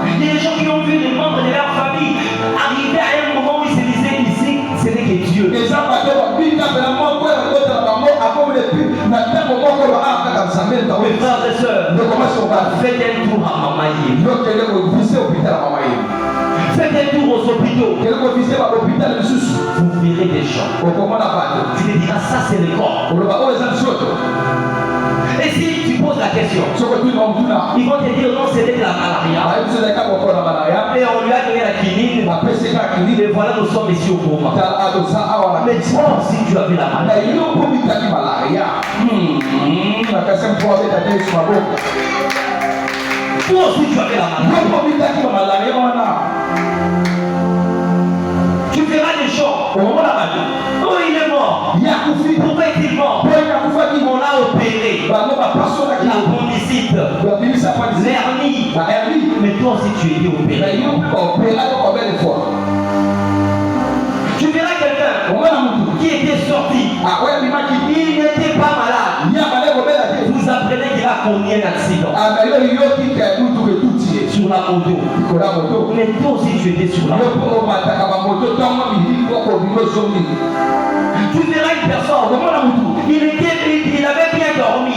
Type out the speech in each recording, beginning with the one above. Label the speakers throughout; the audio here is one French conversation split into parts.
Speaker 1: Il y a des gens qui ont vu les membres de leur famille arriver à un moment où ils se disaient ici, ce n'est que Dieu. Mes frères et sœurs, faites un tour à Mamaye. Faites un tour aux hôpitaux. Vous verrez des gens. Tu te diras, ça c'est le corps. Et si tu poses la question, ils vont te dire non, c'était de la malaria. Et on lui a donné la quinine. Et voilà, nous sommes ici au moment. Mais toi aussi, tu as vu la malaria. Toi aussi, tu as vu la malaria. Tu verras des gens au moment de la maladie. Oh, il est mort. Pourquoi est-il mort? On l'a opéré. L'appendicite, l'hernie. Mais toi aussi tu es opéré. Tu verras quelqu'un qui était sorti. Il n'était pas malade. Vous apprenez qu'il a connu un accident sur la moto. Mais toi aussi tu étais sur la moto. Tu verras une personne, il avait bien dormi,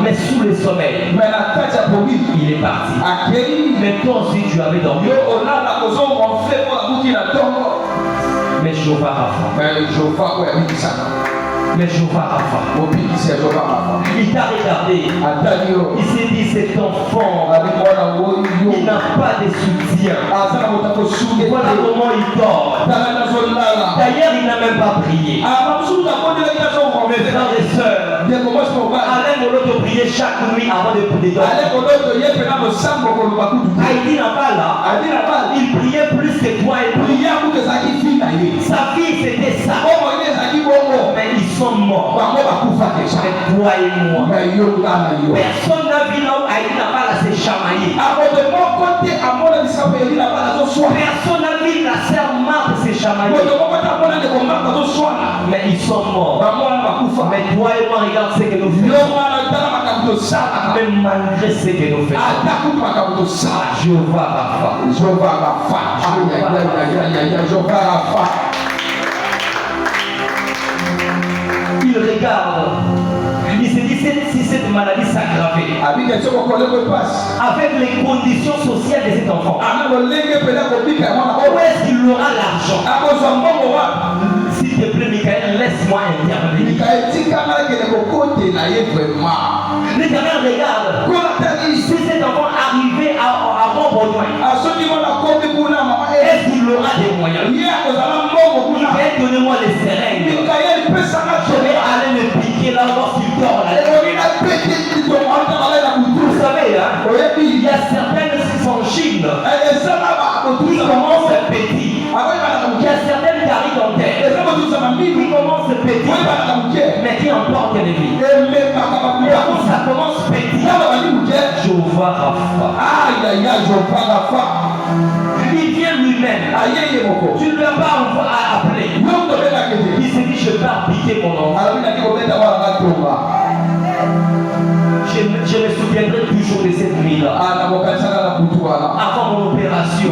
Speaker 1: mais sous le sommeil, il est parti. Mais toi aussi tu avais dormi. Mais Jéhovah Rapha. Mais Jéhovah Rapha, il t'a regardé. Il s'est dit, cet enfant, il n'a pas de soutien. Voilà comment il dort. D'ailleurs, il n'a même pas prié. Mes frères et sœurs, Alain Molo te prier chaque nuit avant de dormir. Haïti n'a pas là. Il priait plus que toi et priait. Sa fille c'était ça. Mais ils sont morts. Mais toi et moi. Personne n'a vu là où Haïti n'a pas là, c'est chamaillé. Personne n'a vu la sœur Marthe, c'est chamaillé. Mais ils sont morts. Mais toi et moi, regarde ce que nous faisons. Même malgré ce que nous faisons. Jéhovah Rapha. Il regarde. Il se dit, si cette maladie s'aggravait avec les conditions sociales de cet enfant, où est-ce qu'il aura l'argent? S'il te plaît, Michael, laisse-moi intervenir. L'Éternel regarde. Si cet enfant arrivait à bon besoin, est-ce qu'il aura des moyens? Michael, donnez-moi les seringues. Je vais aller le piquer là lorsqu'il dort là. Vous savez, hein, il y a certaines qui sont en Chine. Qui commencent petit. Il y a certaines caries dentaires qui commencent petit, mais qui emportent les vies. Et quand ça commence petit, Jéhovah Rapha. Il vient lui-même. Tu ne l'as pas appelé. Il s'est dit, je vais piquer mon enfant. Je me souviendrai toujours de cette nuit-là. Avant mon opération,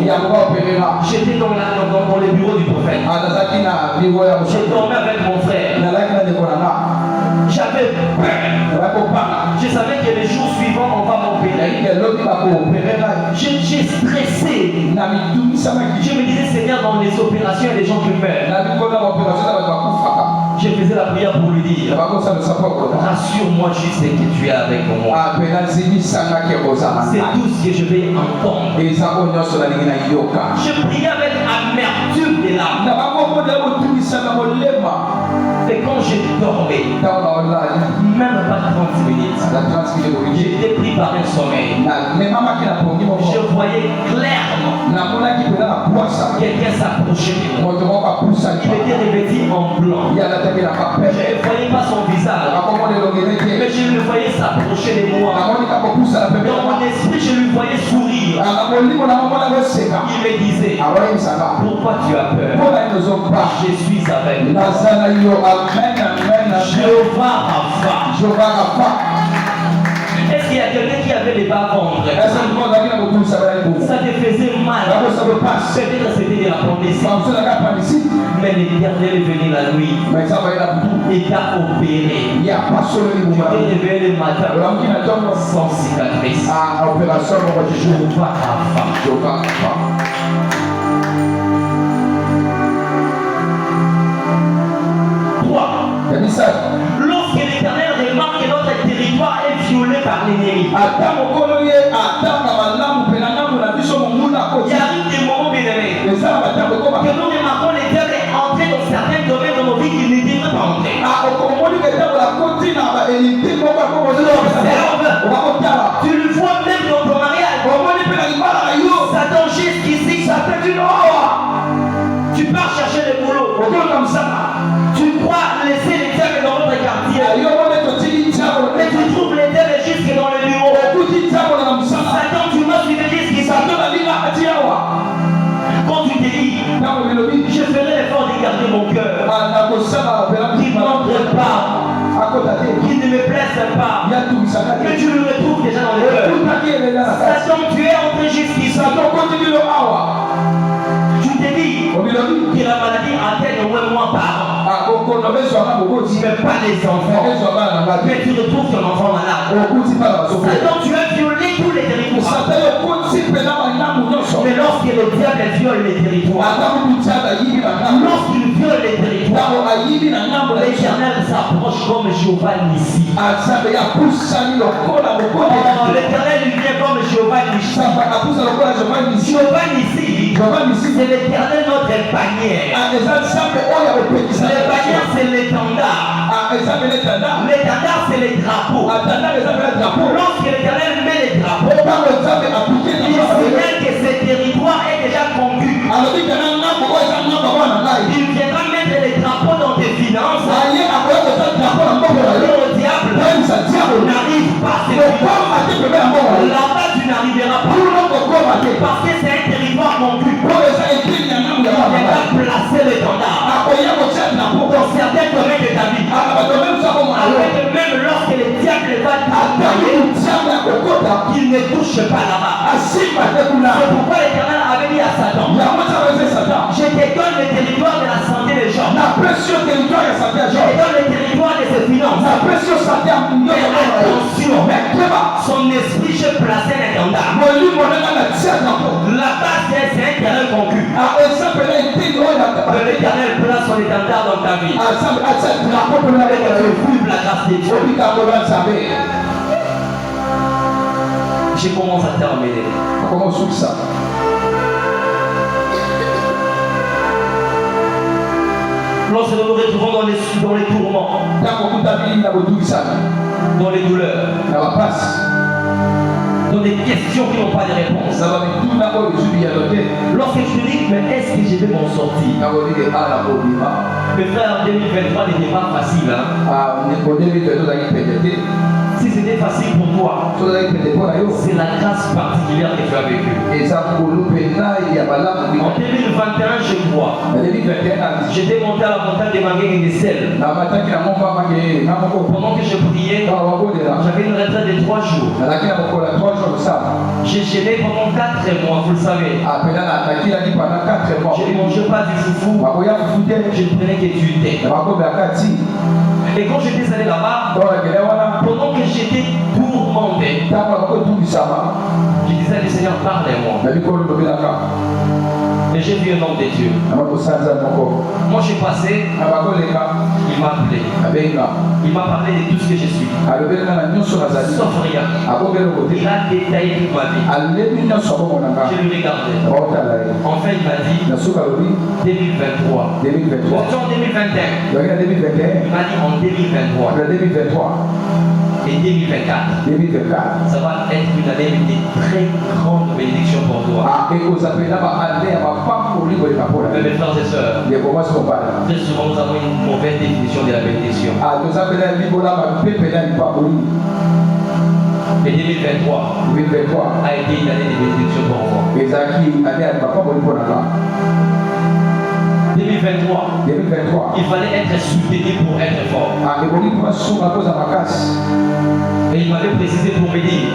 Speaker 1: j'étais dans le bureau du prophète. J'ai dormi avec mon frère. J'avais peur. Je savais que les jours suivants, on va m'opérer. J'ai stressé. Je me disais, Seigneur, dans les opérations, il y a des gens qui meurent. Je faisais la prière pour lui dire, rassure-moi juste que tu es avec moi. C'est tout ce que je vais entendre. Je priais avec amertume des larmes. Et quand je dormais, même pas 30 minutes, j'étais pris par un sommeil. Je voyais clairement quelqu'un s'approcher de moi. Il était revêtu en blanc. Je ne voyais pas son visage, mais je le voyais s'approcher de moi. Dans mon esprit, je lui voyais sourire. Il me disait, pourquoi tu as peur? Je suis avec toi. Jéhovah Rapha. Ça te faisait mal. Peut-être c'était de l'appendicite. Mais l'Éternel est venu la nuit. Et t'a opéré. Tu t'es réveillé le matin sans cicatrice. Jehovah Rapha. Lorsque l'Éternel remarque que notre territoire est violé par l'ennemi, il arrive des moments bien-aimés que nous remarquons les diables entrer dans certains domaines de nos vies qu'ils ne devraient pas entrer. Tu le vois même dans ton mariage. Satan jusqu'ici, tu pars chercher le boulot. Tu crois laisser les diables dans notre quartier. Mais tu trouves les diables jusque dans le bureau. Satan, tu m'as suivi jusqu'ici. Quand tu te dis, je ferai l'effort de garder mon cœur, qui n'entre pas, qui ne me blesse pas, que tu le retrouves déjà dans le cœur. Satan, tu es entré jusqu'ici. Tu te dis que la maladie atteigne au moins moi par an. Mais pas les enfants. Mais tu retrouves ton enfant malade. Satan, tu as violé tous les territoires. Mais lorsque le diable viole les territoires, lorsqu'il viole les territoires, l'Éternel s'approche comme Jéhovah Nissi. L'Éternel vient comme Jéhovah Nissi. Jéhovah Nissi, c'est l'Éternel notre bannière. Le bannière, c'est l'étendard. L'étendard, c'est les drapeaux. Lorsque l'Éternel met les drapeaux, il signale que ce territoire est déjà conquis. Il viendra mettre les drapeaux dans tes finances. Le diable n'arrive pas. Là-bas, tu n'arriveras pas. Parce que c'est un territoire conquis. Il viendra placer l'étendard dans certains domaines de ta vie. Alors que même lorsque le diable va t'attaquer, qu'il ne touche pas là-bas. C'est pourquoi l'Éternel avait dit à Satan, je te donne le territoire de la santé des gens. Je te donne le territoire de ses finances. Mais attention, son esprit, je plaçais l'étendard. Là-bas, c'est un terrain conquis. L'Éternel place son étendard dans ta vie. Et que tu vives la grâce de Dieu. Je commence à terminer. Lorsque nous nous retrouvons dans les tourments, dans les douleurs, dans des questions qui n'ont pas de réponse, lorsque tu te dis, mais est-ce que je vais m'en sortir? Mes frères, 2023 n'était pas facile. Si c'était facile pour toi, c'est la grâce particulière que tu as vécue. En 2021, je crois, j'étais monté à la montagne de Mangué et de Sel. Pendant que je priais, j'avais une retraite de 3 jours. J'ai gêné pendant 4 mois, vous le savez. Je ne mangeais pas du foufou, je ne prenais que du thé. Et quand j'étais allé là-bas, pendant que j'étais tourmenté, je disais à Seigneur, parlez-moi. Et j'ai vu un homme de Dieu. Moi, je suis passé, il m'a appelé. Il m'a parlé de tout ce que je suis. Sauf rien. Il a détaillé toute ma vie. Je lui regardais. Enfin, il m'a dit 2023. C'était en 2021. Il m'a dit en 2023. Et 2024, ça va être une année de très grande bénédiction pour toi. Mais mes frères et sœurs, très souvent nous avons une mauvaise définition de la bénédiction. Et 2023 a été une année de bénédiction pour moi. 2023, il fallait être soutenu pour être fort. Et il m'avait précisé pour me dire,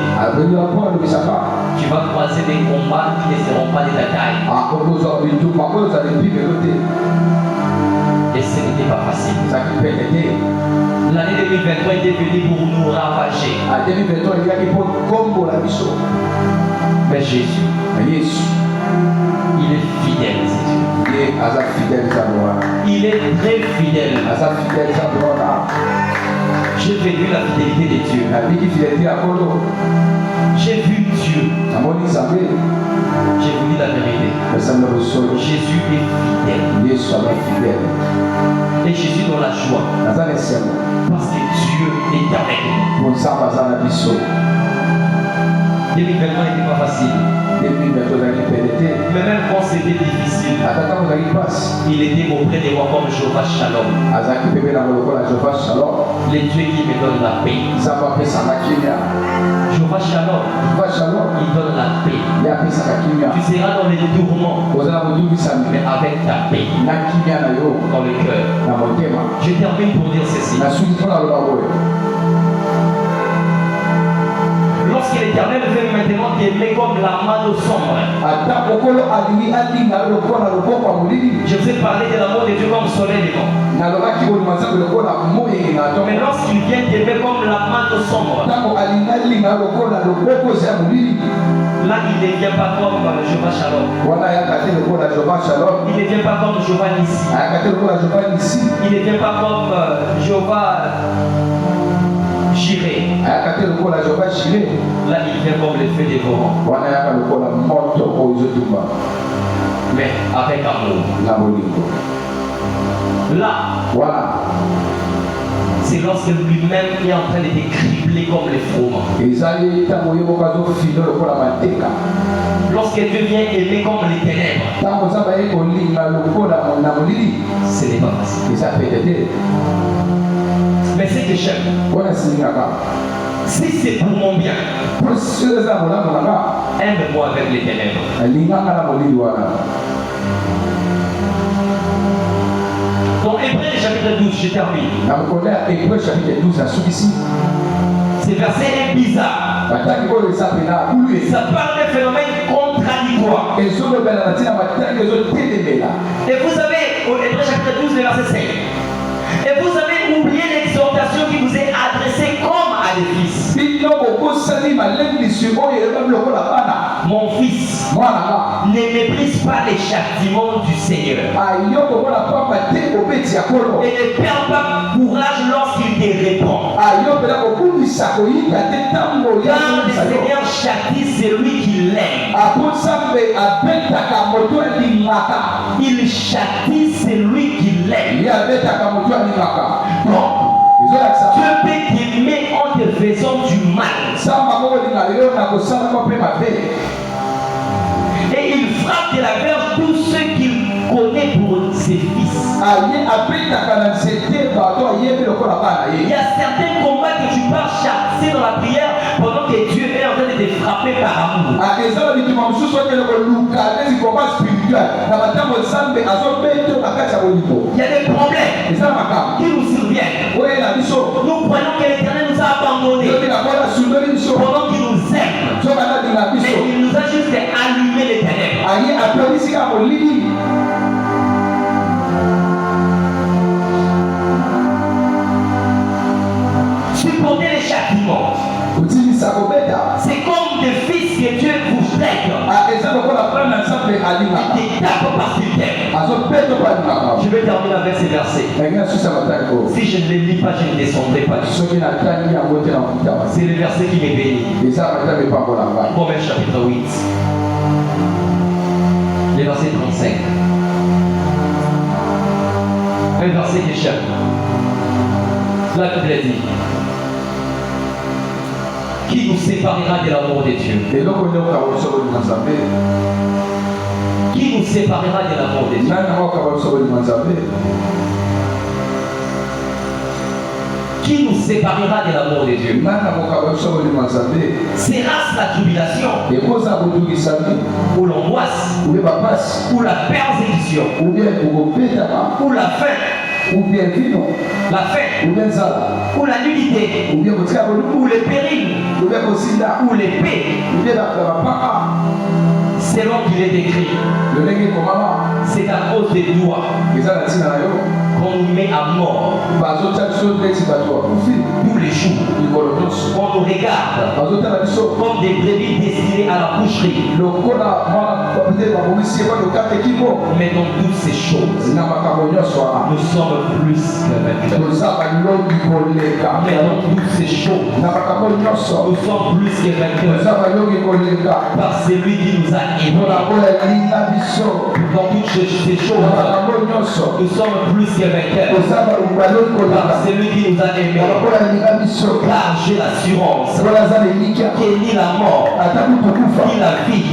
Speaker 1: Tu vas croiser des combats qui ne seront pas de ta taille. Et ce n'était pas facile. L'année 2023 était venue pour nous ravager. Mais Jésus, il est fidèle. Il est très fidèle. J'ai vécu la fidélité de Dieu. J'ai vu Dieu. J'ai voulu la vérité. Jésus est fidèle. Et Jésus dans la joie. Parce que Dieu est avec nous. 2023 n'était pas facile. Mais même quand c'était difficile, il était auprès de moi comme Jéhovah Shalom. Les dieux qui me donnent la paix. Jéhovah Shalom, il donne la paix. Tu seras dans les tourments, mais avec ta paix dans le cœur. Je termine pour dire ceci. Lorsque l'Éternel veut maintenant t'aimer comme la manne sombre, je vous ai parlé de l'amour de Dieu comme soleil levant. Mais lorsqu'il vient t'aimer comme la manne sombre, là il ne vient pas comme Jéhovah Shalom. Il ne vient pas comme Jéhovah Nissi. Il ne vient pas comme Jéhovah Jireh. Là il vient comme le feu dévorant. Mais avec amour. Là, c'est lorsque lui-même est en train de te cribler comme les froment. Lorsque Dieu vient aimer comme les ténèbres, ce n'est pas facile. Mais c'est que j'aime. Si c'est pour mon bien, aime-moi avec les ténèbres. Dans Hébreux chapitre 12, je termine. Ce verset est bizarre. Ça parle d'un phénomène contradictoire. Et vous avez, au Hébreux chapitre 12, le verset 5. Et vous avez oublié l'exhortation qui vous est adressée comme à des fils. Mon fils, ne méprise pas les châtiments du Seigneur. Et ne perds pas courage lorsqu'il te répond. Car le Seigneur châtie celui qui l'aime. Il châtie celui qui l'aime. Donc, Dieu peut t'aimer en te faisant du mal. Et il frappe de la verge tous ceux qu'il connaît pour ses fils. Il y a certains combats que tu pars chasser dans la prière pendant que Dieu est en train de te frapper par amour. Il y a des problèmes qui nous surviennent. Nous croyons que l'Éternel nous a abandonnés pendant qu'il nous aime. Mais il nous a juste allumé les ténèbres. Supporter les châtiments. C'est comme des fils que Dieu vous traite. Il te tape parce qu'il t'aime. Je vais terminer avec ces versets. Si je ne les lis pas, je ne descendrai pas. C'est le verset qui m'est béni. Proverbe chapitre 8. Le verset 35. Un verset que j'aime. La Bible dit: qui nous séparera de l'amour de Dieu? Qui nous séparera de l'amour de Dieu? Qui nous séparera de l'amour de Dieu? Sera-ce la tribulation, ou l'angoisse, ou la persécution, ou la faim, la faim, ou la nudité, ou le péril, ou ou l'épée, selon qu'il est écrit, c'est à cause des doigts qu'on nous met à mort tous les jours. On nous regarde comme des brebis destinées à la boucherie. Mais dans toutes ces choses, nous sommes plus que vainqueurs. Mais dans toutes ces choses, nous sommes plus que vainqueurs par celui qui nous a aimés. Dans toutes ces choses, nous sommes plus que vainqueurs par celui qui nous a aimés. Car j'ai l'assurance que ni la mort, ni la vie,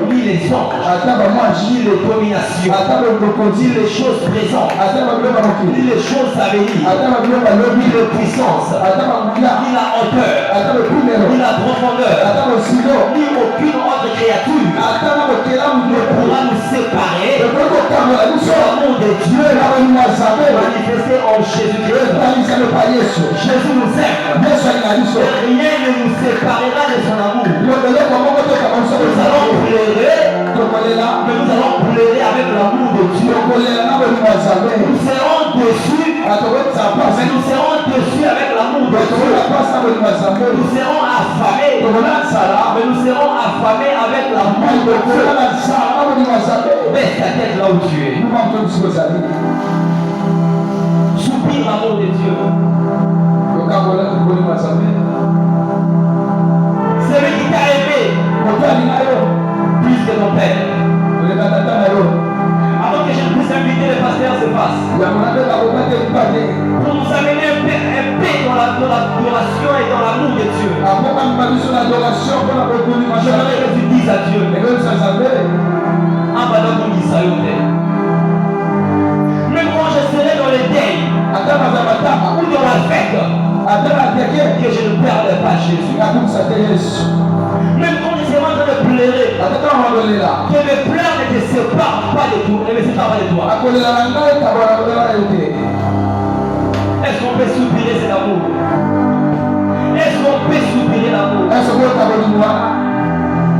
Speaker 1: ni les anges, ni les dominations, ni les choses présentes, ni les choses à venir, ni les puissances, ni la hauteur, ni la profondeur, ni aucune autre créature ne pourra nous séparer de l'amour de Dieu manifesté en Jésus-Christ. Jésus nous aime. Rien ne nous séparera de son amour. Nous allons pleurer, mais nous allons pleurer avec l'amour de Dieu. Nous serons déçus, mais nous serons déçus avec l'amour de Dieu. Nous serons affamés, mais nous serons affamés avec l'amour de Dieu. Baisse ta tête là où tu es. Soupire l'amour de Dieu. Celui qui t'a aimé plus que ton père. Avant que je ne puisse inviter le pasteur se passe, pour nous amener un paix dans l'adoration et dans l'amour de Dieu. J'aimerais que tu dises à Dieu, même quand je serai dans les deuils ou dans la fête, que je ne perdrai pas Jésus. Même quand je serai en train de pleurer, que mes pleurs ne te séparent pas de toi, ne me séparent pas de toi.